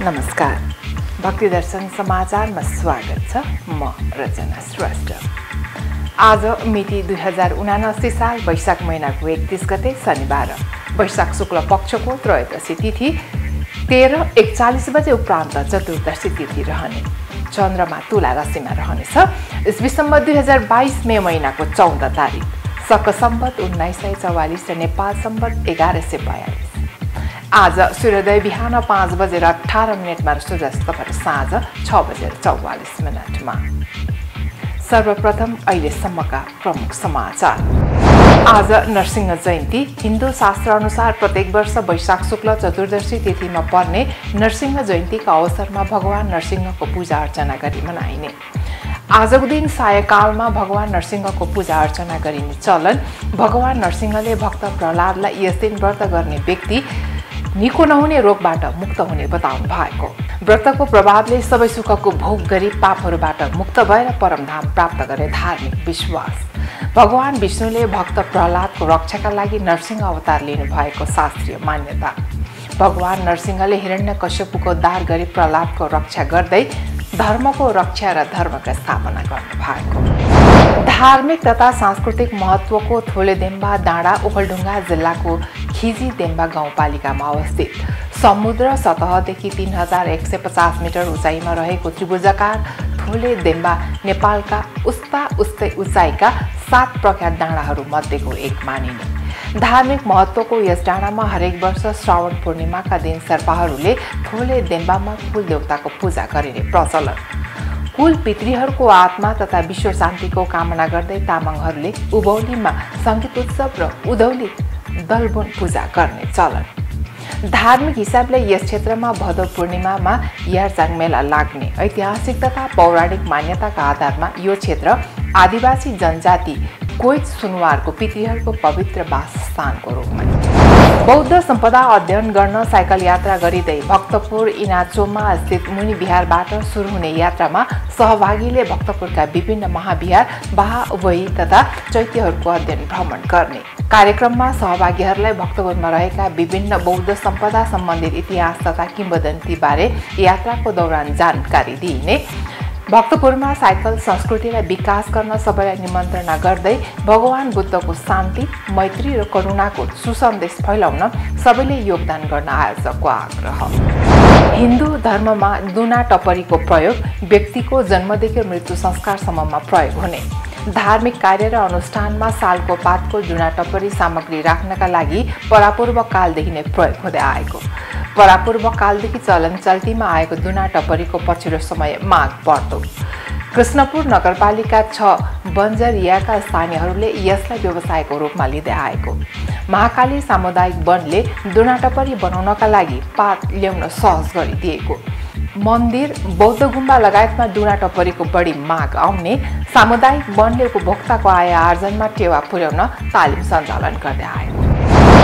नमस्कार, भक्ति दर्शन समाचारमा स्वागत छ। म रचना श्रेष्ठ। आज मिति 2079 साल वैशाख महिनाको 31 गते शनिबार, वैशाख शुक्ल पक्षको त्रयोदशी तिथि 13:41 बजे उपरान्त चतुर्दशी तिथि रहने। चन्द्रमा तुला राशिमा रहनेछ। ईस्वीसम्म 2022 मे महिनाको 14 तारिक, शक सम्वत 1944 र नेपाल सम्वत 1142। आज सूर्योदय बिहान 5:18 र सूर्यास्त साँझ 6:44। सर्वप्रथम अहिलेसम्मका प्रमुख समाचार। आज नरसिंह जयन्ती। हिन्दू शास्त्र अनुसार प्रत्येक वर्ष वैशाख शुक्ल चतुर्दशी तिथिमा पर्ने नरसिंह जयन्तीका अवसरमा भगवान नरसिंहको पूजा अर्चना गरी मनाइने। आजको दिन सायकालमा भगवान नरसिंहको पूजा अर्चना गरिने चलन। भगवान नरसिंहले भक्त प्रहलादलाई यस दिन व्रत गर्ने व्यक्ति निको नहुने रोगबाट मुक्त हुने बताउनु भएको। व्रतको प्रभावले सबै सुखको भोग गरी पापहरूबाट मुक्त भएर परमधाम प्राप्त गर्ने धार्मिक विश्वास। भगवान विष्णुले भक्त प्रहलादको रक्षाका लागि नरसिंह अवतार लिनु भएको शास्त्रीय मान्यता। भगवान नरसिंहले हिरण्यकश्यपको उद्धार गरी प्रहलादको रक्षा गर्दै धर्मको रक्षा र धर्मको स्थापना गर्नु भएको। धार्मिक तथा सांस्कृतिक महत्त्वको थोलेदेम्बा डाँडा ओखलढुङ्गा जिल्लाको खिजी देम्बा गाउँपालिकामा अवस्थित समुद्र सतहदेखि 3150 मिटर उचाइमा रहेको त्रिभुजाकार थोले देम्बा नेपालका उस्तै उचाइका 7 प्रख्यात डाँडाहरू मध्येको एक मानिने। धार्मिक महत्त्वको यस डाँडामा हरेक वर्ष श्रावण पूर्णिमाका दिन शेर्पाहरूले थोले देम्बामा कुल देवताको पूजा गरिने प्रचलन। कुल पितृहरूको आत्मा तथा विश्व शान्तिको कामना गर्दै तामाङहरूले उभौलीमा सङ्गीत उत्सव र उधौली दलबुन पूजा गर्ने चलन। धार्मिक हिसाबले यस क्षेत्रमा भदौ पूर्णिमामा यारचाङ मेला लाग्ने ऐतिहासिक तथा पौराणिक मान्यताका आधारमा यो क्षेत्र आदिवासी जनजाति कोइच सुनवारको पितृहरूको पवित्र वासस्थानको रूपमा। बौद्ध सम्पदा अध्ययन गर्न साइकल यात्रा गरिँदै भक्तपुर इनाचोमा स्थित मुनि विहारबाट सुरु हुने यात्रामा सहभागीले भक्तपुरका विभिन्न महाविहार बाहुबही तथा चैत्यहरूको अध्ययन भ्रमण गर्ने। कार्यक्रममा सहभागीहरूलाई भक्तपुरमा रहेका विभिन्न बौद्ध सम्पदा सम्बन्धित इतिहास तथा किंवदन्तीबारे यात्राको दौरान जानकारी दिइने। भक्तपुरमा साइकल संस्कृतिलाई विकास गर्न सबैलाई निमन्त्रणा गर्दै भगवान बुद्धको शान्ति, मैत्री र करुणाको सुसन्देश फैलाउन सबैले योगदान गर्न आयोजकको आग्रह। हिन्दू धर्ममा दुना टपरीको प्रयोग व्यक्तिको जन्मदेखि मृत्यु संस्कारसम्ममा प्रयोग हुने। धार्मिक कार्य र अनुष्ठानमा सालको पातको दुना टपरी सामग्री राख्नका लागि परापूर्व कालदेखि नै प्रयोग हुँदै आएको। परापूर्व कालदेखि चलन चल्तीमा आएको दुना टपरीको पछिल्लो समय माग बढ्दो। कृष्णपुर नगरपालिका 6 बन्जरियाका स्थानीयहरूले यसलाई व्यवसायको रूपमा लिँदै आएको। महाकाली सामुदायिक वनले दुना टपरी बनाउनका लागि पात ल्याउन सहज गरिदिएको। मन्दिर, बौद्ध गुम्बा लगायतमा दुना टपरीको बढी माग आउने सामुदायिक वनले उपभोक्ताको आय आर्जनमा टेवा पुर्याउन तालिम सञ्चालन गर्दै आएको।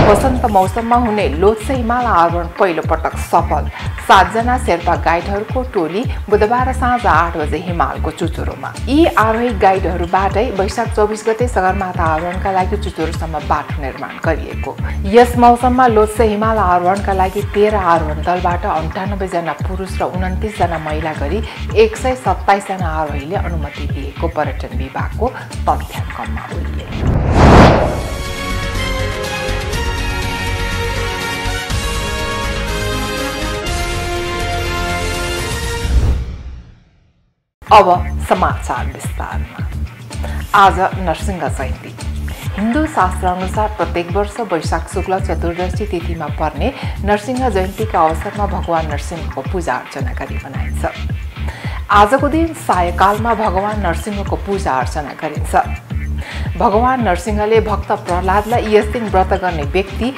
वसन्त मौसममा हुने लोत्से हिमाल आरोहण पहिलो पटक सफल। 7 जना शेर्पा गाइडहरूको टोली बुधबार साँझ 8 बजे हिमालको चुचुरोमा। यी आरोही गाइडहरूबाटै वैशाख 24 गते सगरमाथा आरोहणका लागि चुचुरोसम्म बाटो निर्माण गरिएको। यस मौसममा लोत्से हिमाल आरोहणका लागि 13 आरोहण दलबाट 98 जना पुरुष र 29 जना महिला गरी 127 जना आरोहीले अनुमति दिएको पर्यटन विभागको तथ्याङ्कमा उल्लेख। अब समाचार विस्तारमा। आज नरसिंह जयन्ती। हिन्दू शास्त्र अनुसार प्रत्येक वर्ष वैशाख शुक्ल चतुर्दशी तिथिमा पर्ने नरसिंह जयन्तीका अवसरमा भगवान नरसिंहको पूजा अर्चना गरी मनाइन्छ। आजको दिन सायकालमा भगवान नरसिंहको पूजा अर्चना गरिन्छ। भगवान नरसिंहले भक्त प्रहलादलाई यस दिन व्रत गर्ने व्यक्ति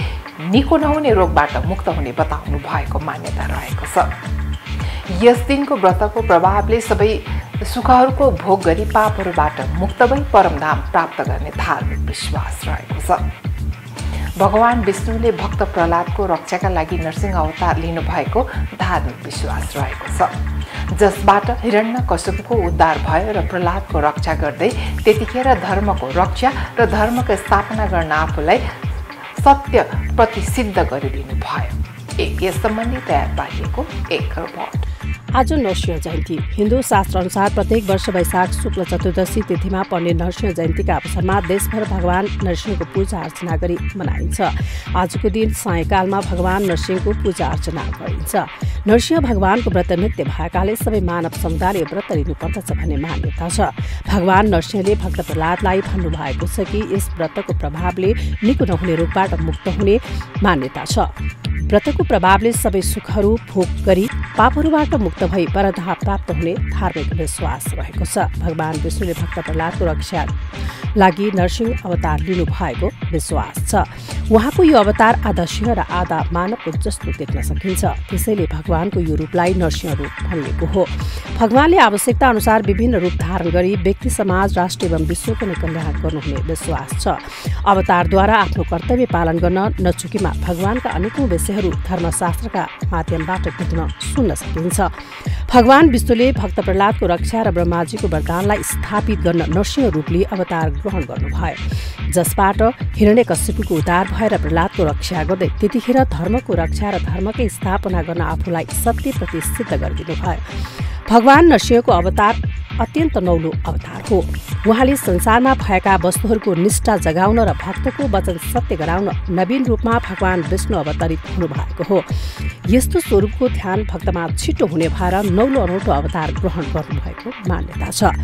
निको नहुने रोगबाट मुक्त हुने बताउनु भएको मान्यता रहेको छ। यस दिनको व्रतको प्रभावले सबै सुखहरूको भोग गरी पापहरूबाट मुक्त भई परमधाम प्राप्त गर्ने धार्मिक विश्वास रहेको छ। भगवान विष्णुले भक्त प्रहलादको रक्षाका लागि नरसिंह अवतार लिनु भएको धार्मिक विश्वास रहेको छ, जसबाट हिरण्यकश्यपको उद्धार भयो र प्रहलादको रक्षा गर्दै त्यतिखेर धर्मको रक्षा र धर्मको स्थापना गर्न आफूलाई सत्य प्रतिसिद्ध गरिदिनु भयो। यस सम्बन्धी तयार पारिएको एक रिपोर्ट। आज नरसिंह जयन्ती। हिन्दू शास्त्र अनुसार प्रत्येक वर्ष वैशाख शुक्ल चतुर्दशी तिथिमा पर्ने नरसिंह जयन्तीका अवसरमा देशभर भगवान नरसिंहको पूजा अर्चना गरी मनाइन्छ। आजको दिन सायंकालमा भगवान नरसिंहको पूजा अर्चना गरिन्छ। नरसिंह भगवानको व्रत नित्य भएकाले सबै मानव समुदायले व्रत लिनुपर्दछ भन्ने मान्यता छ। भगवान नरसिंहले भक्त प्रहलादलाई भन्नुभएको छ कि यस व्रतको प्रभावले निको नहुने रोगबाट मुक्त हुने मान्यता छ। व्रतको प्रभावले सबै सुखहरू भोग गरी पापहरूबाट मुक्त भई परधाम प्राप्त हुने धार्मिक विश्वास रहेको छ। भगवान विष्णुले भक्त प्रहलादको रक्षा लागि नरसिंह अवतार लिनु भएको विश्वास छ। उहाँको यो अवतार आधा सिंह र आधा मानवको जस्तो देख्न सकिन्छ। त्यसैले भगवानको यो रूपलाई नरसिंह रूप भनिएको हो। भगवानले आवश्यकता अनुसार विभिन्न रूप धारण गरी व्यक्ति, समाज, राष्ट्र एवं विश्वको नै कल्याण गर्नुहुने विश्वास छ। अवतारद्वारा आफ्नो कर्तव्य पालन गर्न नचुकीमा भगवानका अनेकौं विषयहरू धर्मशास्त्रका माध्यमबाट देख्न सुन्न सकिन्छ। भगवान विष्णुले भक्त प्रहलादको रक्षा र ब्रह्माजीको वरदानलाई स्थापित गर्न नरसिंह रूपले अवतार ग्रहण गर्नुभयो, जसबाट हिरण्यकश्यपको उद्धार भएर प्रहलादको रक्षा गर्दै त्यतिखेर धर्मको रक्षा र धर्मकै स्थापना गर्न आफूलाई सत्यप्रति सिद्ध गरिदिनुभयो। भगवान नरसिंहको अवतार अत्यन्त नौलो अवतार हो। उहाँले संसारमा भएका वस्तुहरूको निष्ठा जगाउन र भक्तको वचन सत्य गराउन नवीन रूपमा भगवान विष्णु अवतरित हुनुभएको हो। यस्तो स्वरूपको ध्यान भक्तमा छिटो हुने भएर नौलो अनौठो अवतार ग्रहण गर्नुभएको मान्यता छ।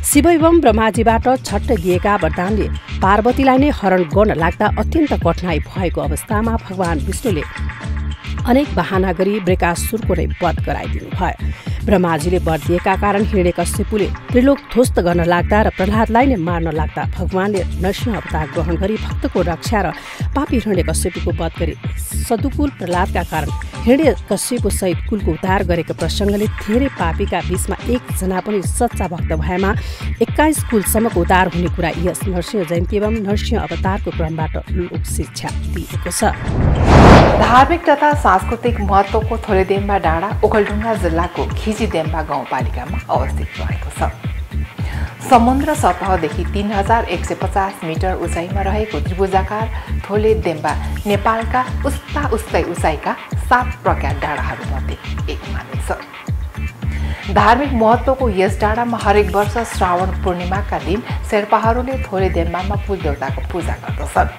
शिव एवं ब्रह्माजीबाट छट्ट दिएका वरदानले पार्वतीलाई नै हरण गर्न लाग्दा अत्यन्त कठिनाई भएको अवस्थामा भगवान विष्णुले अनेक बहाना गरी वृकासुरको नै वध गराइदिनु भयो। ब्रह्माजीले वर दिएका कारण हिरण्यकश्यपुले त्रिलोक ध्वस्त गर्न लाग्दा र प्रहलादलाई नै मार्न लाग्दा भगवानले नरसिंह अवतार ग्रहण गरी भक्तको रक्षा र पापी हिरण्यकश्यपुको वध गरी सदुकुल प्रहलादका कारण हिरण्यकश्यपु सहित कुलको उद्धार गरेको प्रसङ्गले धेरै पापीका बीचमा एकजना पनि सच्चा भक्त भएमा 21 कुलसम्मको उद्धार हुने कुरा यस नरसिंह जयन्ती एवं नरसिंह अवतारको क्रमबाट लोक शिक्षा दिएको छ। धार्मिक तथा सांस्कृतिक महत्त्वको थोलेदेम्बा डाँडा ओखलढुङ्गा जिल्लाको खिजीदेम्बा गाउँपालिकामा अवस्थित रहेको छ। समुद्र सतहदेखि 3150 मिटर उचाइमा रहेको त्रिभुजाकार थोलेदेम्बा नेपालका उस्तै उचाइका 7 प्रख्यात डाँडाहरूमध्ये एक मानिन्छ। धार्मिक महत्त्वको यस डाँडामा हरेक वर्ष श्रावण पूर्णिमाका दिन शेर्पाहरूले थोलेदेम्बामा कुलदेवताको पूजा गर्दछन्।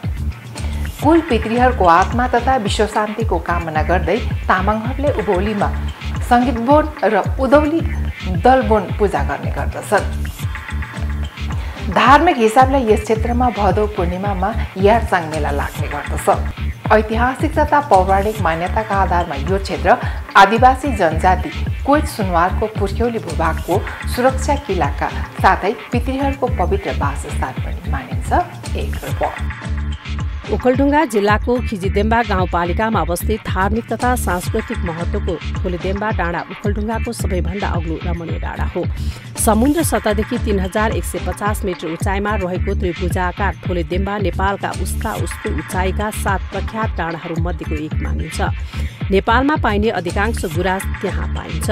कुल पितृहरूको आत्मा तथा विश्व शान्तिको कामना गर्दै तामाङहरूले उभौलीमा सङ्गीतबोन र उधौली दलबोन पूजा गर्ने गर्दछन्। धार्मिक हिसाबले यस क्षेत्रमा भदौ पूर्णिमामा यारचाङ मेला लाग्ने गर्दछ। ऐतिहासिक तथा पौराणिक मान्यताका आधारमा यो क्षेत्र आदिवासी जनजाति कोइच सुनवारको पुर्ख्यौली भूभागको सुरक्षा किल्लाका साथै पितृहरूको पवित्र वासस्थान पनि मानिन्छ। एक रिपोर्ट। ओखलढुङ्गा जिल्लाको खिजीदेम्बा गाउँपालिकामा अवस्थित धार्मिक तथा सांस्कृतिक महत्त्वको थोलेदेम्बा डाँडा ओखलढुङ्गाको सबैभन्दा अग्लो रमणीय डाँडा हो। समुद्र सतहदेखि 3150 मिटर उचाइमा रहेको त्रिभुजाकार थोलेदेम्बा नेपालका उस्तै उचाइका 7 प्रख्यात डाँडाहरूमध्येको एक मानिन्छ। नेपालमा पाइने अधिकांश गुराँस त्यहाँ पाइन्छ।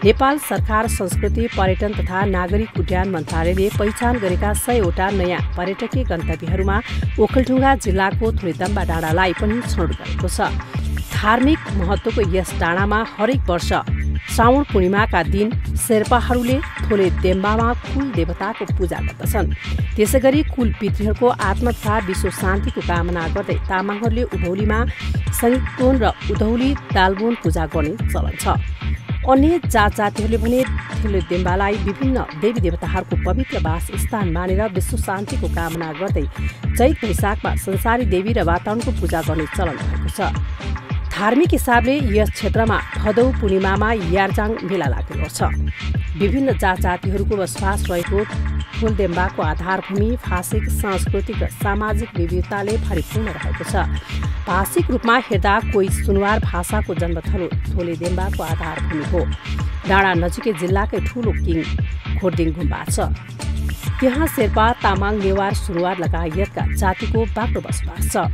नेपाल सरकार संस्कृति, पर्यटन तथा नागरिक उड्डयन मन्त्रालयले पहिचान गरेका 100 वटा नयाँ पर्यटकीय गन्तव्यहरूमा ओखलढुङ्गा जिल्लाको थोलेदेम्बा डाँडालाई पनि छनौट गरेको छ। धार्मिक महत्त्वको यस डाँडामा हरेक वर्ष श्रावण पूर्णिमाका दिन शेर्पाहरूले थोलेदेम्बामा कुल देवताको पूजा गर्दछन्। त्यसैगरी कुल पितृहरूको आत्मा तथा विश्व शान्तिको कामना गर्दै तामाङहरूले उभौलीमा सङ्गीतबोन र उधौली दालबोन पूजा गर्ने चलन छ। अन्य जातिहरूले भने थोलेदेम्बालाई विभिन्न देवी देवताहरूको पवित्र वासस्थान मानेर विश्व शान्तिको कामना गर्दै चैत वैशाखमा संसारी देवी र वातावरणको पूजा गर्ने चलन भएको छ। धार्मिक हिसाबले यस क्षेत्रमा भदौ पूर्णिमामा यारचाङ मेला लाग्ने गर्छ। विभिन्न जातिहरूको बसोबास रहेको थोलेदेम्बाको आधारभूमि भाषिक, सांस्कृतिक र सामाजिक विविधताले भरिपूर्ण रहेको छ। भाषिक रूपमा हेर्दा कोइच सुनवार भाषाको जन्मथलो थोलेदेम्बाको आधारभूमि हो। डाँडा नजिकै जिल्लाकै ठूलो किङ खोर्दिङ गुम्बा छ। त्यहाँ शेर्पा, तामाङ, नेवार, सुनवार लगायतका जातिको बाक्लो बसोबास छ।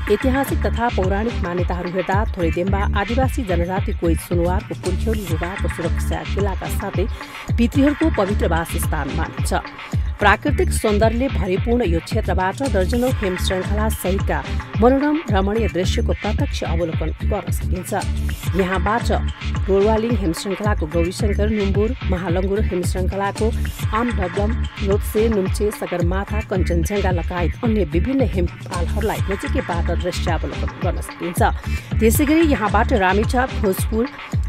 ऐतिहासिक तथा पौराणिक मान्यताहरू हेर्दा थोलेदेम्बा आदिवासी जनजाति कोइच सुनवारको पुर्ख्यौली भूभागको सुरक्षा किल्लाका साथै पितृहरूको पवित्र वासस्थान मानिन्छ। प्राकृतिक सौन्दर्यले भरिपूर्ण यो क्षेत्रबाट दर्जनौं हिम श्रृङ्खला सहितका मनोरम रमणीय दृश्यको प्रत्यक्ष अवलोकन गर्न सकिन्छ। यहाँबाट रोलवालिङ हिम श्रृङ्खलाको गौरीशङ्कर, नुम्बुर, महालङ्गुर हिम श्रृङ्खलाको आमडब्लम, लोत्से, नुम्चे, सगरमाथा, कञ्चनजङ्घा लगायत अन्य विभिन्न हिमपालहरूलाई नजिकैबाट दृश्यावलोकन गर्न सकिन्छ। त्यसैगरी यहाँबाट रामेछाप, भोजपुर,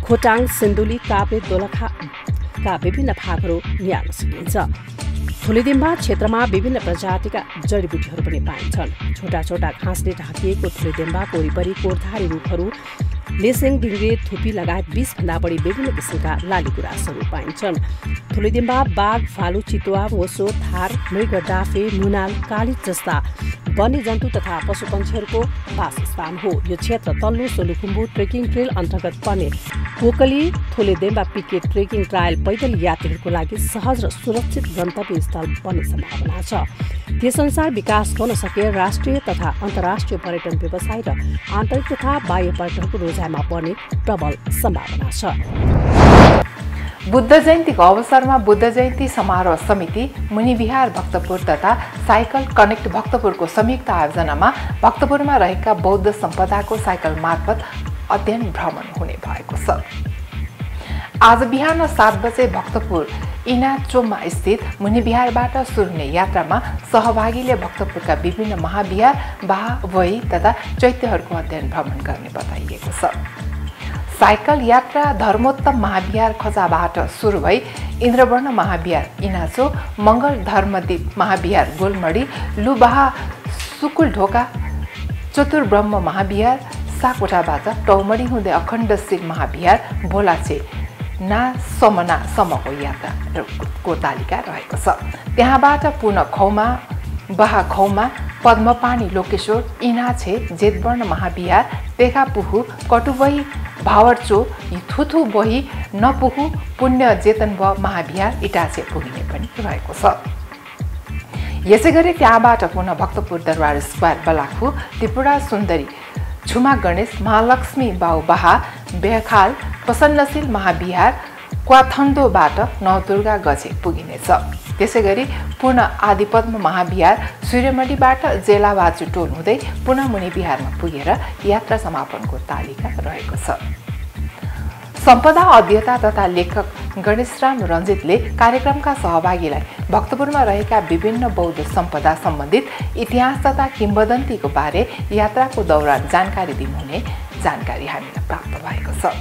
खोटाङ, सिन्धुली, काभ्रे, दोलखाका विभिन्न भागहरू निहाल्न सकिन्छ। थुलेदिम्बा क्षेत्रमा विभिन्न प्रजातिका जडीबुटीहरू पनि पाइन्छन्। छोटा छोटा घाँसले ढाकिएको थुलेदिम्बाको वरिपरि कोरधारी रुखहरू, लेसेङ, ढिङ्ग्रे, थुपी लगायत 20 भन्दा बढी विभिन्न किसिमका लालीगुराँसहरू पाइन्छन्। थुलेदिम्बा बाघ, भालु, चितुवा, मोसो, थार, मृग, डाफे, मुनाल, कालिज जस्ता वन्यजन्तु तथा पशुपन्छीहरूको वासस्थान हो। यो क्षेत्र तल्लो सोलुखुम्बु ट्रेकिङ ट्रेल अन्तर्गत पर्ने पोकली थुलेदिम्बा पिके ट्रेकिङ ट्रायल पैदल यात्रीहरूको लागि सहज र सुरक्षित गन्तव्य स्थल बन्ने सम्भावना छ। त्यसअनुसार विकास गर्न सके राष्ट्रिय तथा अन्तर्राष्ट्रिय पर्यटन व्यवसाय र आन्तरिक तथा बाह्य पर्यटनको रोजाइमा पर्ने प्रबल सम्भावना छ। बुद्ध जयन्तीको अवसरमा बुद्ध जयन्ती समारोह समिति, मुनिविहार भक्तपुर तथा साइकल कनेक्ट भक्तपुरको संयुक्त आयोजनामा भक्तपुरमा रहेका बौद्ध सम्पदाको साइकल मार्फत अध्ययन भ्रमण हुने भएको छ। आज बिहान 7 बजे भक्तपुर इनाचोमा स्थित मुनिविहारबाट सुरु हुने यात्रामा सहभागीले भक्तपुरका विभिन्न महाविहार, बही तथा चैत्यहरूको अध्ययन भ्रमण गर्ने बताइएको छ। साइकल यात्रा धर्मोत्तम महाविहार खजाबाट सुरु भई इन्द्रवर्ण महाविहार इनाचो, मङ्गल धर्मदीप महाविहार गोलमडी, लुबाहा सुकुलढोका, चतुर्ब्रह्म महाविहार साकोटाबाट टौमडी हुँदै अखण्डशिर महाविहार भोलाचे नासमनासम्मको यात्राको तालिका रहेको छ। त्यहाँबाट पुनः खौमा, बहाखौमा, पद्मपानी, लोकेश्वर, इनाछे, जेतवर्ण महाविहार, तेखापुहु, कटुबही, भावरचो, थुथु बही, नपुहु, पुण्य जेतनब महाविहार इटाचे पुगिने पनि रहेको छ। यसै गरी त्यहाँबाट पुनः भक्तपुर दरबार स्क्वायर, बलाखु, त्रिपुरा सुन्दरी, छुमा गणेश, महालक्ष्मी बाउबाहा, बेहखाल, प्रसन्नशील महाविहार, क्वाथन्डोबाट नवदुर्गा गजे पुगिनेछ। त्यसै गरी पुनः आदिपद्म महाविहार, सूर्यमणिबाट जेलाबाजु टोल हुँदै पुनः मुनिविहारमा पुगेर यात्रा समापनको तालिका रहेको छ। सम्पदा अध्येता तथा लेखक गणेशराम रञ्जितले कार्यक्रमका सहभागीलाई भक्तपुरमा रहेका विभिन्न बौद्ध सम्पदा सम्बन्धित इतिहास तथा किम्वदन्तीको बारे यात्राको दौरान जानकारी दिनुहुने जानकारी हामीलाई प्राप्त भएको छ।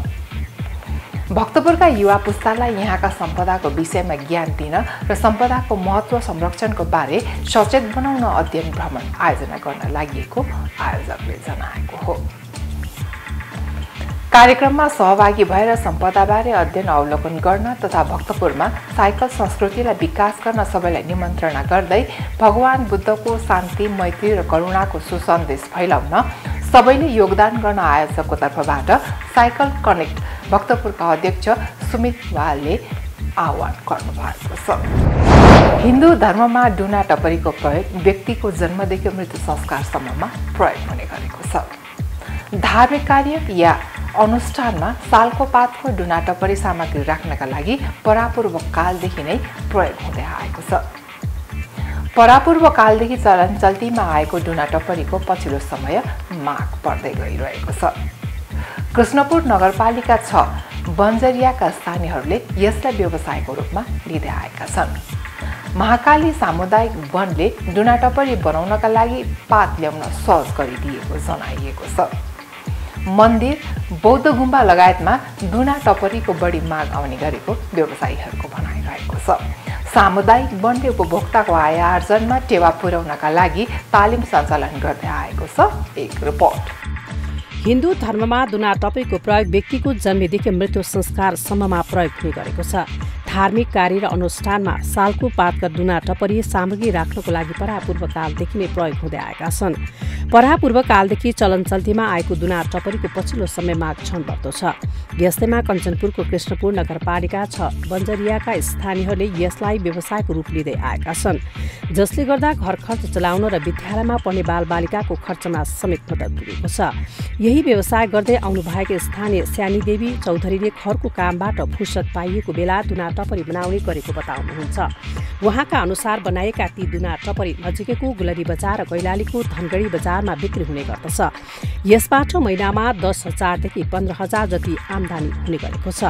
भक्तपुरका युवा पुस्तालाई यहाँका सम्पदाको विषयमा ज्ञान दिन र सम्पदाको महत्त्व संरक्षणको बारे सचेत बनाउन अध्ययन भ्रमण आयोजना गर्न लागि आयोजकले जनाएको हो। कार्यक्रममा सहभागी भएर सम्पदाबारे अध्ययन अवलोकन गर्न तथा भक्तपुरमा साइकल संस्कृतिलाई विकास गर्न सबैलाई निमन्त्रणा गर्दै भगवान बुद्धको शान्ति, मैत्री र करुणाको सुसन्देश फैलाउन सबैले योगदान गर्न आयोजकको तर्फबाट साइकल कनेक्ट भक्तपुरका अध्यक्ष सुमित वालले आह्वान गर्नुभएको छ। हिन्दू धर्ममा डुना टपरीको प्रयोग व्यक्तिको जन्मदेखि मृत्यु संस्कारसम्ममा प्रयोग हुने गरेको छ। धार्मिक कार्य या अनुष्ठानमा सालको पातको डुना टपरी सामग्री राख्नका लागि परापूर्व कालदेखि नै प्रयोग हुँदै आएको छ। परापूर्व कालदेखि चलन चल्तीमा आएको डुना टपरीको पछिल्लो समय माग पर्दै गइरहेको छ। कृष्णपुर नगरपालिका 6 बन्जरियाका स्थानीयहरूले यसलाई व्यवसायको रूपमा लिँदै आएका छन्। महाकाली सामुदायिक वनले डुना टपरी बनाउनका लागि पात ल्याउन सहज गरिदिएको जनाइएको छ। मन्दिर, बौद्ध गुम्बा लगायतमा डुना टपरीको बढी माग आउने गरेको व्यवसायीहरूको भनाइरहेको छ। सामुदायिक वनले उपभोक्ताको आय आर्जनमा टेवा पुर्याउनका लागि तालिम सञ्चालन गर्दै आएको छ। एक रिपोर्ट। हिन्दू धर्ममा डुना टपरीको प्रयोग व्यक्तिको जन्मेदेखि मृत्यु संस्कारसम्ममा प्रयोग हुने गरेको छ। धार्मिक कार्य र अनुष्ठानमा सालको पातका डुना टपरी सामग्री राख्नको लागि परापूर्व कालदेखि नै प्रयोग हुँदै आएका छन्। परापूर्व कालदेखि चलन चल्तीमा आएको डुना टपरीको पछिल्लो समय माग क्षण बढ्दो छ। यस्तैमा कञ्चनपुरको कृष्णपुर नगरपालिका 6 बन्जरियाका स्थानीयहरूले यसलाई व्यवसायको रूप लिँदै आएका छन्। जसले गर्दा घर खर्च चलाउन र विद्यालयमा पढ्ने बालबालिकाको खर्चमा समेत मद्दत पुगेको छ। यही व्यवसाय गर्दै आउनुभएका स्थानीय स्यानी देवी चौधरीले घरको कामबाट फुर्सद पाइएको बेला दुना टपरी बनाउने गरेको बताउनुहुन्छ। उहाँका अनुसार बनाएका ती दुना टपरी नजिकैको गुलरी बजार र कैलालीको धनगढी बजारमा बिक्री हुने गर्दछ। यसबाट महिनामा 10,000 देखि 15,000 जति आम्दानी हुने गरेको छ।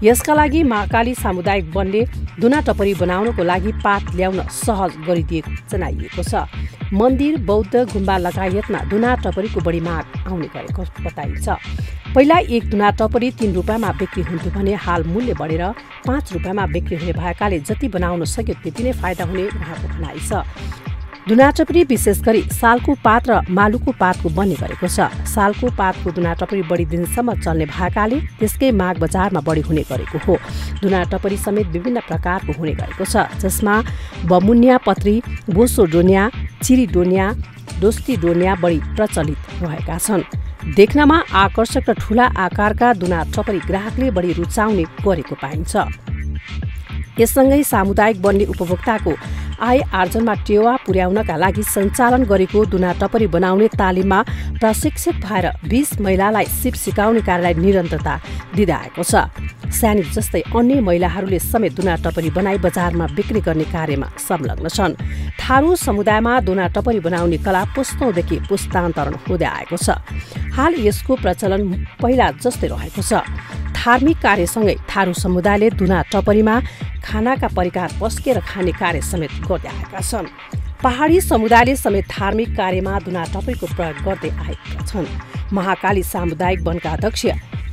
यसका लागि महाकाली सामुदायिक वनले दुना टपरी बनाउनको लागि पात ल्याउन सहज गरिदिएको जनाइएको छ। मन्दिर, बौद्ध गुम्बा लगायतमा दुना टपरीको बढी माग आउने गरेको बताइन्छ। पहिला एक दुना टपरी 3 रुपियाँमा बिक्री हुन्थ्यो भने हाल मूल्य बढेर 5 रुपियाँमा बिक्री हुने भएकाले जति बनाउन सक्यो त्यति नै फाइदा हुने उहाँको भनाइ छ। दुना टपरी विशेष गरी सालको पात र मालुको पातको बन्ने गरेको छ। सालको पातको दुना टपरी बढी दिनसम्म चल्ने भएकाले त्यसकै माग बजारमा बढी हुने गरेको हो। दुना टपरी समेत विभिन्न प्रकारको हुने गरेको छ, जसमा बमुनिया पत्री, बोसो डोनिया, चिरी डोनिया, दोस्ती डोनिया बढी प्रचलित रहेका छन्। देख्नमा आकर्षक र ठूला आकारका दुना टपरी ग्राहकले बढी रुचाउने गरेको पाइन्छ। यससँगै सामुदायिक वनले उपभोक्ताको आय आर्जनमा टेवा पुर्याउनका लागि सञ्चालन गरेको दुना टपरी बनाउने तालिममा प्रशिक्षित भएर 20 महिलालाई सिप सिकाउने कार्यलाई निरन्तरता दिँदै आएको छ। स्यानी जस्तै अन्य महिलाहरूले समेत दुना टपरी बनाई बजारमा बिक्री गर्ने कार्यमा संलग्न छन्। थारू समुदायमा दुना टपरी बनाउने कला पुस्तौँदेखि पुस्तान्तरण हुँदै आएको छ। हाल यसको प्रचलन पहिला जस्तै रहेको छ। धार्मिक कार्यसँगै थारू समुदायले दुना टपरीमा खानाका परिकार पस्केर खाने कार्य समेत गर्दै आएका छन्। पहाडी समुदायले समेत धार्मिक कार्यमा दुना टपरीको प्रयोग गर्दै आएका छन्। महाकाली सामुदायिक वनका अध्यक्ष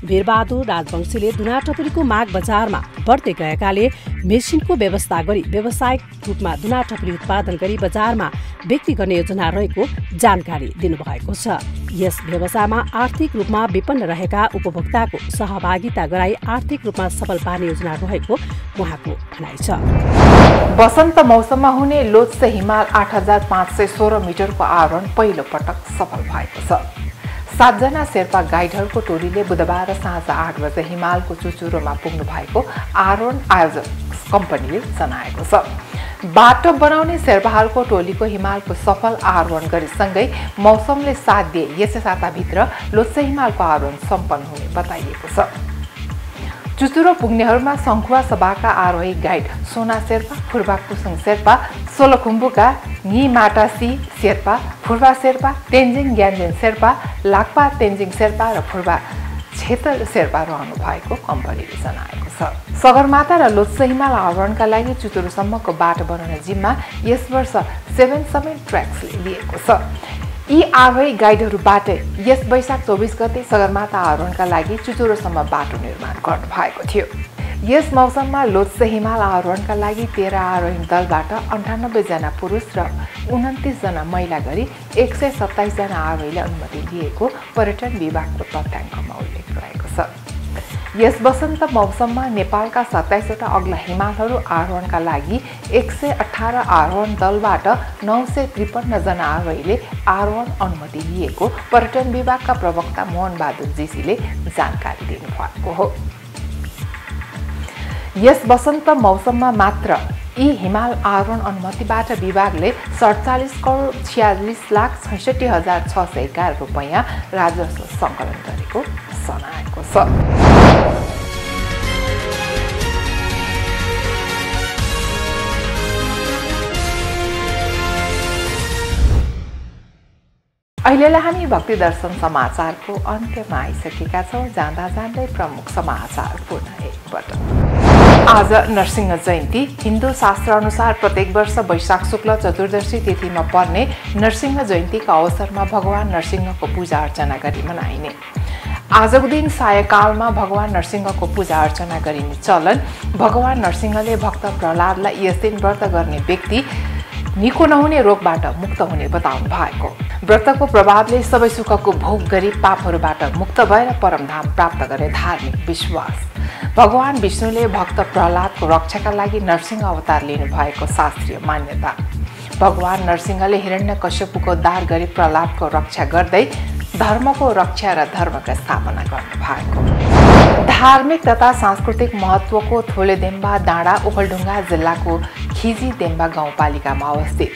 वीरबहादुर राजवंशीले दुना टपरीको माग बजारमा बढ्दै गएकाले मेसिनको व्यवस्था गरी व्यावसायिक रूपमा दुना टपरी उत्पादन गरी बजारमा बिक्री गर्ने योजना रहेको जानकारी दिनुभएको छ। यस व्यवसायमा आर्थिक रूपमा विपन्न रहेका उपभोक्ताको सहभागिता गराई आर्थिक रूपमा सफल पार्ने योजना रहेको उहाँको भनाइ छ। वसन्त मौसममा हुने लोत्से हिमाल 8,516 मिटरको आरोहण पहिलो पटक सफल भएको छ। 7 जना शेर्पा गाइडहरूको टोलीले बुधबार साँझ 8 बजे हिमालको चुचुरोमा पुग्नु भएको आरोहण आयोजक कम्पनीले जनाएको छ। बाटो बनाउने शेर्पाहरूको टोलीको हिमालको सफल आरोहण गरेसँगै मौसमले साथ दिए यसै साताभित्र लोत्से हिमालको आरोहण सम्पन्न हुने बताइएको छ। चुचुरो पुग्नेहरूमा सङ्खुवा सभाका आरोही गाइड सोना शेर्पा, फुर्बा कुसुङ शेर्पा, सोलखुम्बुका नि माटासी शेर्पा, फुर्बा शेर्पा, तेन्जिङ ग्यान्जेन शेर्पा, लाक्पा तेन्जिङ शेर्पा र फुर्बा क्षेत्र शेर्पा रहनु भएको कम्पनीले जनाएको छ। सगरमाथा र लोत्से हिमाल आरोहणका लागि चुचुरोसम्मको बाटो बनाउने जिम्मा यस वर्ष 7 समेत ट्र्याक्सले लिएको छ। यी आरोही गाइडहरूबाट यस वैशाख 24 गते सगरमाथा आरोहणका लागि चुचुरोसम्म बाटो निर्माण गर्नु भएको थियो। यस मौसममा लोत्से हिमाल आरोहणका लागि 13 आरोही दलबाट 98 जना पुरुष र 29 जना महिला गरी 127 जना आरोहीले अनुमति दिएको पर्यटन विभागको तथ्याङ्कमा उल्लेख रहेको छ। यस वसन्त मौसममा नेपालका 27 वटा अग्ला हिमालहरू आरोहणका लागि 118 आरोहण दलबाट 953 जना आरोहीले आरोहण अनुमति लिएको पर्यटन विभागका प्रवक्ता मोहन बहादुर जीसीले जानकारी दिनुभएको हो। यस वसन्त मौसममा मात्र यी हिमाल आरोहण अनुमतिबाट विभागले 47,46,66,611 रुपैयाँ राजस्व सङ्कलन गरेको जनाएको छ। अहिलेलाई हामी भक्ति दर्शन समाचारको अन्त्यमा आइसकेका छौँ। जाँदा जाँदै प्रमुख समाचार पुनः एकपटक। आज नरसिंह जयन्ती। हिन्दू शास्त्र अनुसार प्रत्येक वर्ष वैशाख शुक्ल चतुर्दशी तिथिमा पर्ने नरसिंह जयन्तीका अवसरमा भगवान नरसिंहको पूजा अर्चना गरी मनाइने। आजको दिन सायकालमा भगवान नरसिंहको पूजा अर्चना गरिने चलन। भगवान नरसिंहले भक्त प्रहलादलाई यस दिन व्रत गर्ने व्यक्ति निको नहुने रोगबाट मुक्त हुने बताउनु भएको। व्रतको प्रभावले सबै सुखको भोग गरी पापहरूबाट मुक्त भएर परमधाम प्राप्त गर्ने धार्मिक विश्वास। भगवान विष्णुले भक्त प्रहलादको रक्षाका लागि नरसिंह अवतार लिनु भएको शास्त्रीय मान्यता। भगवान नरसिंहले हिरण्यकश्यपको उद्धार गरी प्रहलादको रक्षा गर्दै धर्मको रक्षा र धर्मको स्थापना गर्नुभएको। धार्मिक तथा सांस्कृतिक महत्त्वको थोलेदेम्बा डाँडा ओखलढुङ्गा जिल्लाको खिजी देम्बा गाउँपालिकामा अवस्थित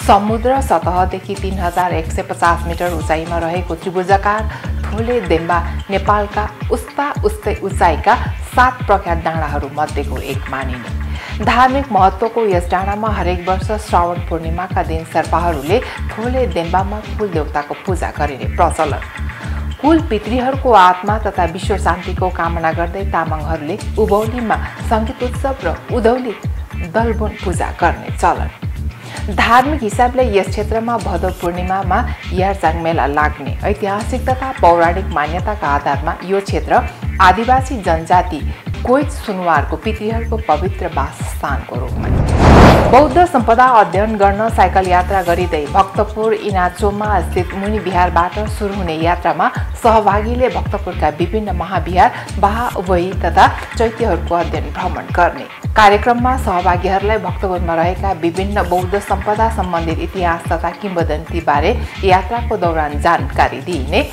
समुद्र सतहदेखि 3150 मिटर उचाइमा रहेको त्रिभुजाकार थोलेदेम्बा नेपालका उस्तै उचाइका 7 प्रख्यात डाँडाहरू मध्येको एक मानिने। धार्मिक महत्त्वको यस डाँडामा हरेक वर्ष श्रावण पूर्णिमाका दिन शेर्पाहरूले थोलेदेम्बामा कुल देवताको पूजा गरिने प्रचलन। कुल पितृहरूको आत्मा तथा विश्व शान्तिको कामना गर्दै तामाङहरूले उभौलीमा सङ्गीत उत्सव र उधौली दलबुन पूजा गर्ने चलन। धार्मिक हिसाबले यस क्षेत्रमा भदौ पूर्णिमामा यारचाङ मेला लाग्ने ऐतिहासिक तथा पौराणिक मान्यताका आधारमा यो क्षेत्र आदिवासी जनजाति कोइच सुनवारको पितृहरूको पवित्र वासस्थानको रूपमा। बौद्ध सम्पदा अध्ययन गर्न साइकल यात्रा गरिँदै भक्तपुर इनाचोमा स्थित मुनि विहारबाट सुरु हुने यात्रामा सहभागीले भक्तपुरका विभिन्न महाविहार बाहावही तथा चैत्यहरूको अध्ययन भ्रमण गर्ने। कार्यक्रममा सहभागीहरूलाई भक्तपुरमा रहेका विभिन्न बौद्ध सम्पदा सम्बन्धित इतिहास तथा किंवदन्तीबारे यात्राको दौरान जानकारी दिइने।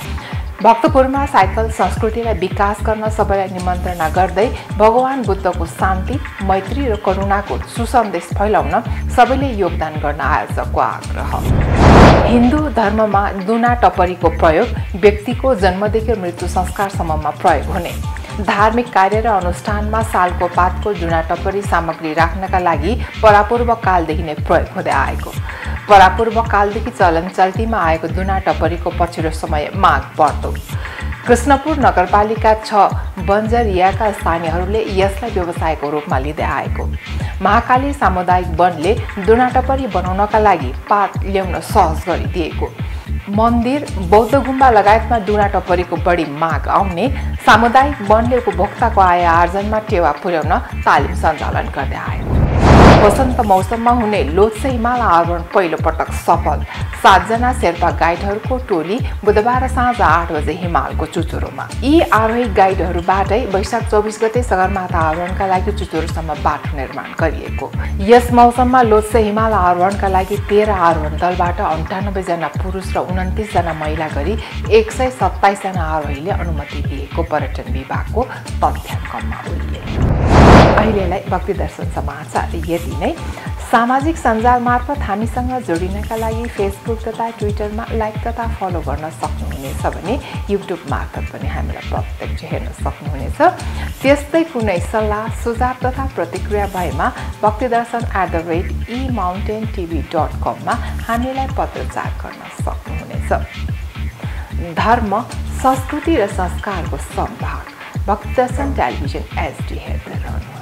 भक्तपुरमा साइकल संस्कृतिलाई विकास गर्न सबैलाई निमन्त्रणा गर्दै भगवान बुद्धको शान्ति, मैत्री र करुणाको सुसन्देश फैलाउन सबैले योगदान गर्न आयोजकको आग्रह। हिन्दू धर्ममा दुना टपरीको प्रयोग व्यक्तिको जन्मदेखि मृत्यु संस्कारसम्ममा प्रयोग हुने। धार्मिक कार्य र अनुष्ठानमा सालको पातको दुना टपरी सामग्री राख्नका लागि परापूर्व कालदेखि नै प्रयोग हुँदै आएको। परापूर्व कालदेखि चलन चल्तीमा आएको दुना टपरीको पछिल्लो समय माग बढ्दो। कृष्णपुर नगरपालिका 6 बन्जरियाका स्थानीयहरूले यसलाई व्यवसायको रूपमा लिँदै आएको। महाकाली सामुदायिक वनले दुना टपरी बनाउनका लागि पात ल्याउन सहज गरिदिएको। मन्दिर, बौद्ध गुम्बा लगायतमा दुना टपरीको बढी माग आउने सामुदायिक वनले उपभोक्ताको आय आर्जनमा टेवा पुर्याउन तालिम सञ्चालन गर्दै आएको। वसन्त मौसममा हुने लोत्से हिमाल आरोहण पहिलो पटक सफल। 7 जना शेर्पा गाइडहरूको टोली बुधबार साँझ 8 बजे हिमालको चुचुरोमा। यी आरोही गाइडहरूबाटै वैशाख 24 गते सगरमाथा आरोहणका लागि चुचुरोसम्म बाटो निर्माण गरिएको। यस मौसममा लोत्से हिमाल आरोहणका लागि 13 आरोहण दलबाट 98 जना पुरुष र 29 जना महिला गरी 127 जना आरोहीले अनुमति लिएको पर्यटन विभागको तथ्याङ्कमा उल्लेख। अहिलेलाई भक्ति दर्शन समाचार यति नै। सामाजिक सञ्जाल मार्फत हामीसँग जोडिनका लागि फेसबुक तथा ट्विटरमा लाइक तथा फलो गर्न सक्नुहुनेछ भने युट्युब मार्फत पनि हामीलाई प्रत्यक्ष हेर्न सक्नुहुनेछ। त्यस्तै कुनै सल्लाह सुझाव तथा प्रतिक्रिया भएमा bhaktidarshan@emountaintv.com मा हामीलाई पत्रचार गर्न सक्नुहुनेछ। धर्म, संस्कृति र संस्कारको सम्भाग भक्ति दर्शन टेलिभिजन HD हेर्दै रहनु।